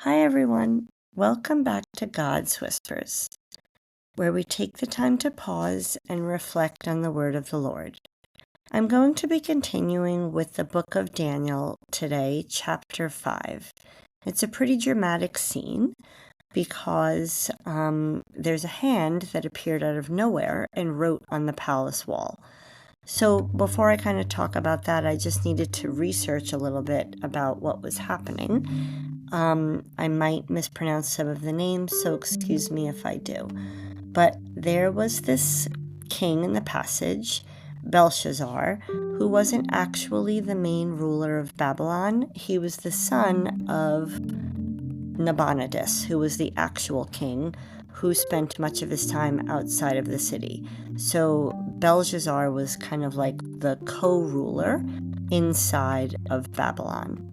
Hi, everyone. Welcome back to God's Whispers, where we take the time to pause and reflect on the word of the Lord. I'm going to be continuing with the book of Daniel today, chapter 5. It's a pretty dramatic scene because there's a hand that appeared out of nowhere and wrote on the palace wall. So before I kind of talk about that, I just needed to research a little bit about what was happening. I might mispronounce some of the names, so excuse me if I do. But there was this king in the passage, Belshazzar, who wasn't actually the main ruler of Babylon. He was the son of Nabonidus, who was the actual king, who spent much of his time outside of the city. So Belshazzar was kind of like the co-ruler inside of Babylon.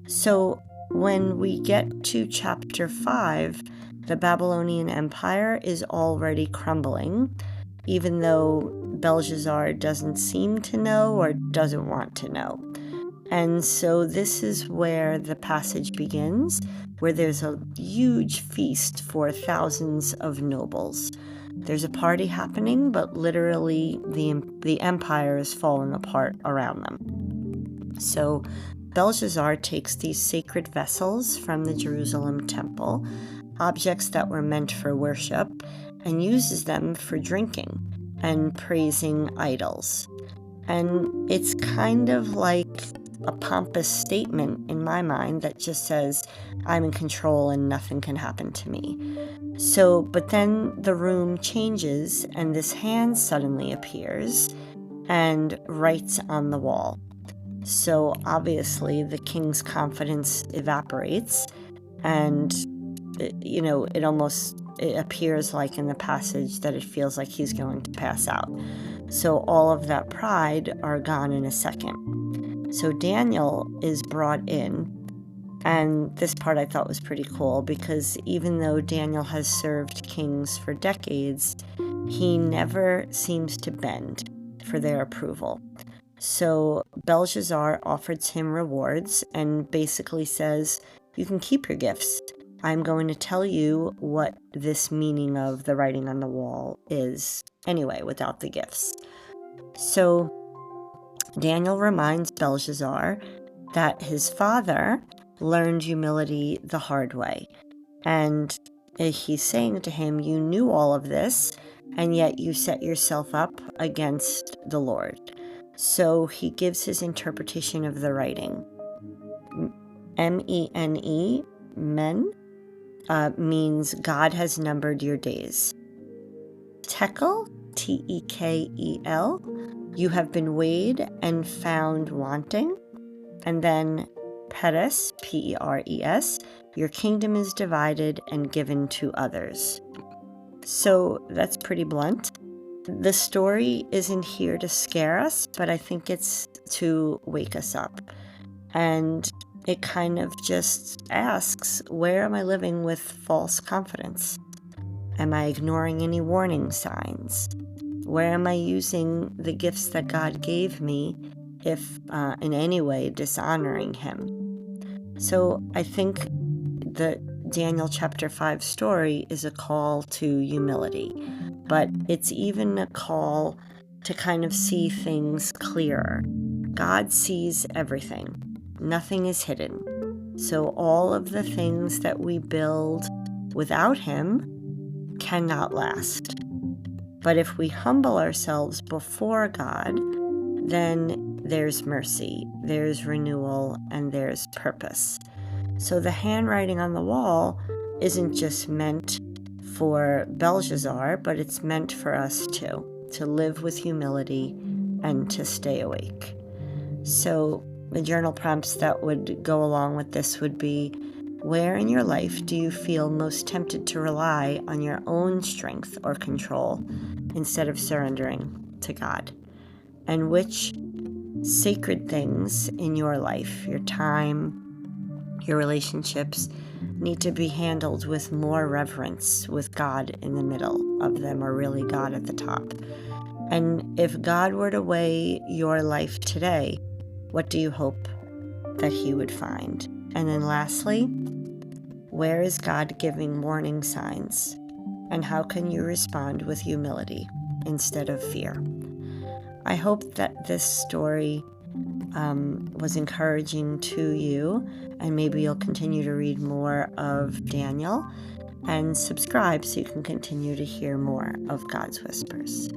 So when we get to chapter 5, the Babylonian Empire is already crumbling, even though Belshazzar doesn't seem to know or doesn't want to know. And so this is where the passage begins, where there's a huge feast for thousands of nobles. There's a party happening, but literally the empire is falling apart around them. So Belshazzar takes these sacred vessels from the Jerusalem temple, objects that were meant for worship, and uses them for drinking and praising idols. And it's kind of like a pompous statement in my mind that just says, I'm in control and nothing can happen to me. So, but then the room changes and this hand suddenly appears and writes on the wall. So obviously the king's confidence evaporates, and it appears like in the passage that it feels like he's going to pass out. So all of that pride are gone in a second. So Daniel is brought in, and this part I thought was pretty cool because even though Daniel has served kings for decades, he never seems to bend for their approval. So Belshazzar offers him rewards and basically says, you can keep your gifts. I'm going to tell you what this meaning of the writing on the wall is anyway, without the gifts. So Daniel reminds Belshazzar that his father learned humility the hard way. And he's saying to him, you knew all of this, and yet you set yourself up against the Lord. So he gives his interpretation of the writing. M-E-N-E, men, means God has numbered your days. Tekel, T-E-K-E-L, you have been weighed and found wanting. And then Peres, P-E-R-E-S, your kingdom is divided and given to others. So that's pretty blunt. The story isn't here to scare us, but I think it's to wake us up. And it kind of just asks, where am I living with false confidence? Am I ignoring any warning signs? Where am I using the gifts that God gave me, if in any way dishonoring him? So I think the Daniel chapter 5 story is a call to humility, but it's even a call to kind of see things clearer. God sees everything. Nothing is hidden. So all of the things that we build without him cannot last. But if we humble ourselves before God, then there's mercy, there's renewal, and there's purpose. So the handwriting on the wall isn't just meant for Belshazzar, but it's meant for us too, to live with humility and to stay awake. So the journal prompts that would go along with this would be, where in your life do you feel most tempted to rely on your own strength or control instead of surrendering to God? And which sacred things in your life, your time, your relationships, need to be handled with more reverence, with God in the middle of them, or really God at the top? And if God were to weigh your life today, what do you hope that he would find? And then lastly, Where is God giving warning signs? And how can you respond with humility instead of fear? I hope that this story was encouraging to you, and maybe you'll continue to read more of Daniel and subscribe so you can continue to hear more of God's Whispers.